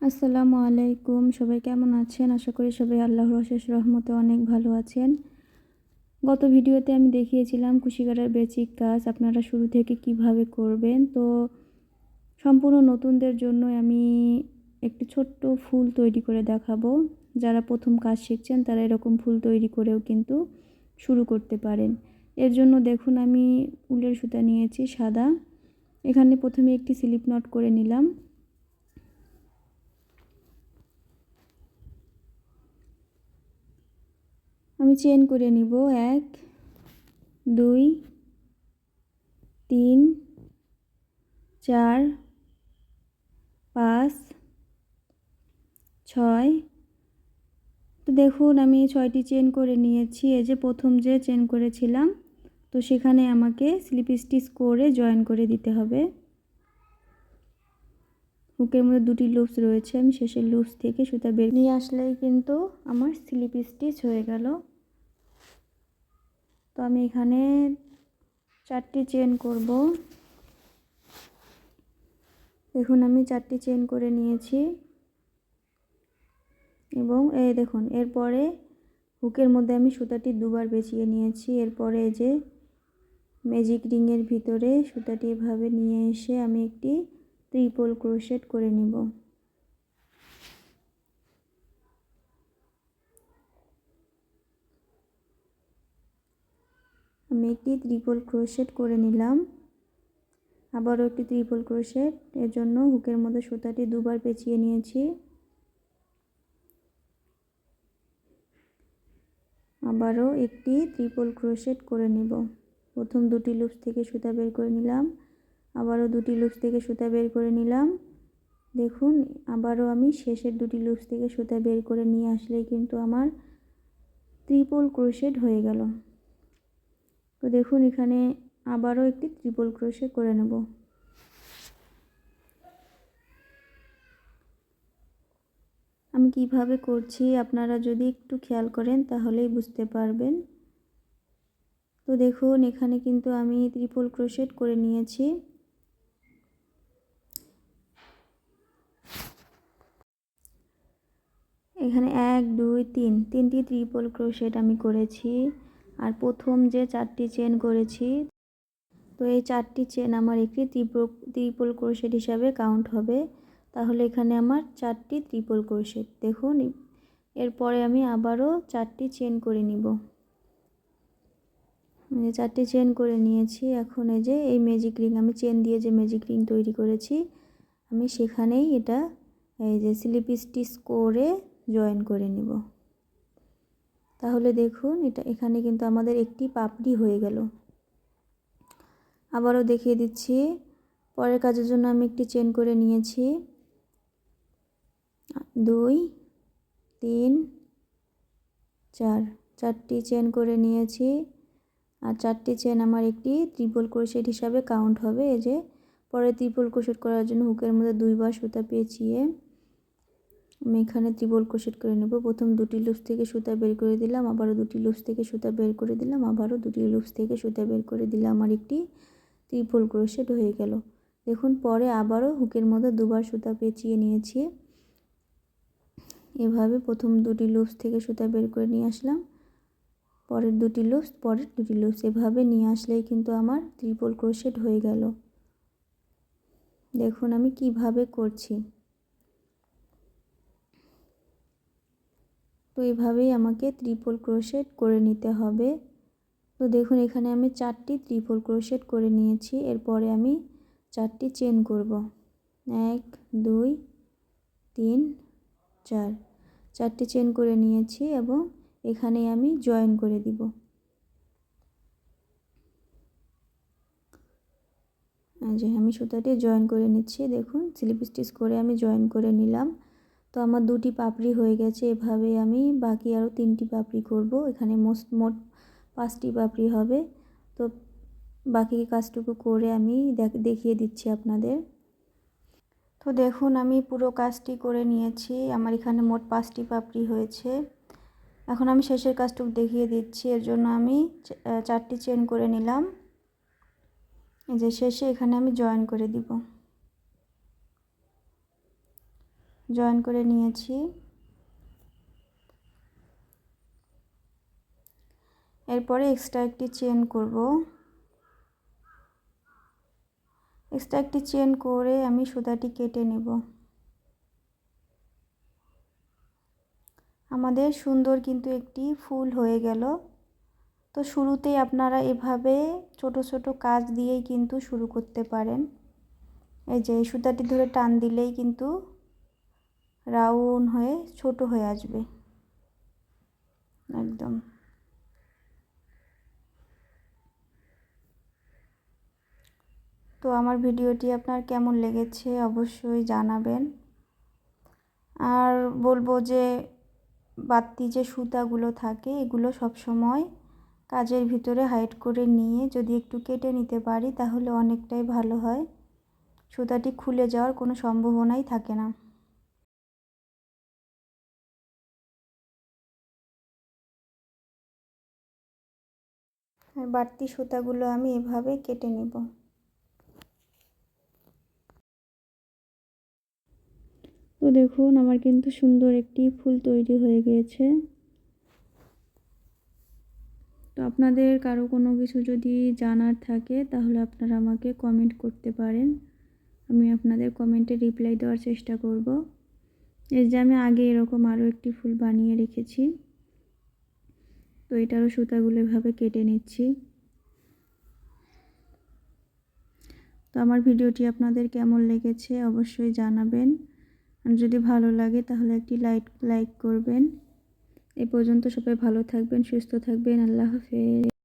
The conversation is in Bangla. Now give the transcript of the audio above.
আসসালামু আলাইকুম। সবাই কেমন আছেন? আশা করি সবাই আল্লাহর অশেষ রহমতে অনেক ভালো আছেন। গত ভিডিওতে আমি দেখিয়েছিলাম কুশি কাটার বেসিক কাজ আপনারা শুরু থেকে কিভাবে করবেন। তো সম্পূর্ণ নতুনদের জন্য আমি একটি ছোট্ট ফুল তৈরি করে দেখাবো। যারা প্রথম কাজ শিখছেন তারা এরকম ফুল তৈরি করেও কিন্তু শুরু করতে পারেন। এর জন্য দেখুন আমি উলের সুতা নিয়েছি সাদা। এখানে প্রথমে একটি স্লিপ নট করে নিলাম। আমি চেন করে নিব 1 2 3 4 5 6। তো দেখুন আমি 6টি চেন করে নিয়েছি। এই যে প্রথম যে চেন করেছিলাম, তো সেখানে আমাকে স্লিপ স্টিচ করে জয়েন করে দিতে হবে। হুকের মধ্যে দুটি লুপস রয়েছে, আমি শেষের লুপস থেকে সুতা বের নিয়ে আসলেই কিন্তু আমার স্লিপ স্টিচ হয়ে গেল। তো আমি এখানে 4টি চেন করব। দেখুন আমি 4টি চেন করে নিয়েছি এবং এই দেখুন এরপরে হুকের মধ্যে আমি সুতাটি দুবার পেঁচিয়ে নিয়েছি। এরপরে এই যে ম্যাজিক রিংয়ের ভিতরে সুতাটি এভাবে নিয়ে এসে আমি একটি ট্রিপল ক্রোশেট করে নেব। আমি একটি ট্রিপল ক্রোশেট করে নিলাম। আবারও একটি ট্রিপল ক্রোশেট, এর জন্য হুকের মধ্যে সুতাটি দুবার পেঁচিয়ে নিয়েছি। আবারও একটি ট্রিপল ক্রোশেট করে নেব। প্রথম দুটি লুপস থেকে সুতা বের করে নিলাম, আবারও দুটি লুপস থেকে সুতা বের করে নিলাম। দেখুন আবারও আমি শেষের দুটি লুপস থেকে সুতা বের করে নিয়ে আসলেই কিন্তু আমার ট্রিপল ক্রোশেট হয়ে গেল। তো দেখুন এখানে আবারও একটি ট্রিপল ক্রোশেট করে নেব। আমি কিভাবে করছি আপনারা যদি একটু খেয়াল করেন তাহলেই বুঝতে পারবেন। তো দেখুন এখানে কিন্তু আমি ট্রিপল ক্রোশেট করে নিয়েছি। এখানে 1 2 3 তিনটি ট্রিপল ক্রোশেট আমি করেছি। আর প্রথম যে 4টি চেন করেছি, তো এই 4টি চেন আমার একটি ট্রিপল ক্রোশেট হিসাবে কাউন্ট হবে। তাহলে এখানে আমার 4টি ট্রিপল ক্রোশেট। দেখুন এরপরে আমি আবারও 4টি চেন করে নিব। 4টি চেন করে নিয়েছি। এখন এই যে এই ম্যাজিক রিং আমি চেন দিয়ে যে ম্যাজিক রিং তৈরি করেছি, আমি সেখানেই এটা এই যে স্লিপ স্টিচ করে জয়েন করে নিব। তাহলে দেখুন এখানে কিন্তু আমাদের একটি পাপড়ি হয়ে গেল। আবারও দেখিয়ে দিচ্ছি। পরের কাজের জন্য আমি একটি চেন করে নিয়েছি, 2 3 4, 4টি চেন করে নিয়েছি। আর 4টি চেন আমার একটি ট্রিপল ক্রোশেট হিসাবে কাউন্ট হবে। এই যে পরে ট্রিপল ক্রোশেট করার জন্য হুকের মধ্যে দুইবার সুতা পেঁচিয়ে আমি এখানে ট্রিপল ক্রোশেট করে নেব। প্রথম দুটি লুপস থেকে সুতা বের করে দিলাম, আবারও দুটি লুপস থেকে সুতা বের করে দিলাম, আবারও দুটি লুপস থেকে সুতা বের করে দিলাম। আমার একটি ট্রিপল ক্রোশেট হয়ে গেল। দেখুন পরে আবারও হুকের মধ্যে দুবার সুতা পেঁচিয়ে নিয়েছি। এভাবে প্রথম দুটি লুপস থেকে সুতা বের করে নিয়ে আসলাম, পরের দুটি লুপস এভাবে নিয়ে আসলেই কিন্তু আমার ট্রিপল ক্রোশেট হয়ে গেল। দেখুন আমি কিভাবে করছি। তো এভাবেই আমাকে ট্রিপল ক্রোশেট করে নিতে হবে। তো দেখুন এখানে আমি 4টি ট্রিপল ক্রোশেট করে নিয়েছি। এরপরে আমি 4টি চেন করব। 1 2 3 4, 4টি চেন করে নিয়েছি এবং এখানে আমি জয়েন করে দিব। যে আমি সুতাটি জয়েন করে নিচ্ছি। দেখুন স্লিপ স্টিচ করে আমি জয়েন করে নিলাম। তো আমার দুটি পাপড়ি হয়ে গেছে। এভাবে আমি বাকি আরও 3টি পাপড়ি করব। এখানে মোট 5টি পাপড়ি হবে। তো বাকি কাজটুকু করে আমি দেখিয়ে দিচ্ছি আপনাদের। তো দেখুন আমি পুরো কাজটি করে নিয়েছি। আমার এখানে মোট 5টি পাপড়ি হয়েছে। এখন আমি শেষের কাজটুকু দেখিয়ে দিচ্ছি। এর জন্য আমি 4টি চেন করে নিলাম। যে শেষে এখানে আমি জয়েন করে দিব। জয়েন করে নিয়েছি। এরপরে এক্সট্রা একটি চেন করব। এক্সট্রা একটি চেন করে আমি সুতাটি কেটে নেব। আমাদের সুন্দর কিন্তু একটি ফুল হয়ে গেল। তো শুরুতেই আপনারা এভাবে ছোট ছোট কাজ দিয়েই কিন্তু শুরু করতে পারেন। এই যে সুতাটি ধরে টান দিলেই কিন্তু রাউন্ড হয়ে ছোট হয়ে আসবে একদম। তো আমার ভিডিওটি আপনার কেমন লেগেছে অবশ্যই জানাবেন। আর বলবো যে বাড়তি যে সুতাগুলো থাকে এগুলো সব সময় কাজের ভিতরে হাইড করে নিয়ে যদি একটু কেটে নিতে পারি তাহলে অনেকটাই ভালো হয়। সুতাটি খুলে যাওয়ার কোনো সম্ভাবনাই থাকে না। আর বাড়তি সুতাগুলো আমি এভাবে কেটে নেব। তো দেখুন আমার কিন্তু সুন্দর একটি ফুল তৈরি হয়ে গিয়েছে। তো আপনাদের কারো কোনো কিছু যদি জানার থাকে তাহলে আপনারা আমাকে কমেন্ট করতে পারেন, আমি আপনাদের কমেন্টে রিপ্লাই দেওয়ার চেষ্টা করব। এই যে আমি আগে এরকম আরও একটি ফুল বানিয়ে রেখেছি। তো এটারও সুতাগুলো এভাবে কেটে নিচ্ছি। তো আমার ভিডিওটি আপনাদের কেমন লেগেছে অবশ্যই জানাবেন। আর যদি ভালো লাগে তাহলে একটি লাইক করবেন। এ পর্যন্ত সবাই ভালো থাকবেন, সুস্থ থাকবেন। আল্লাহ হাফেজ।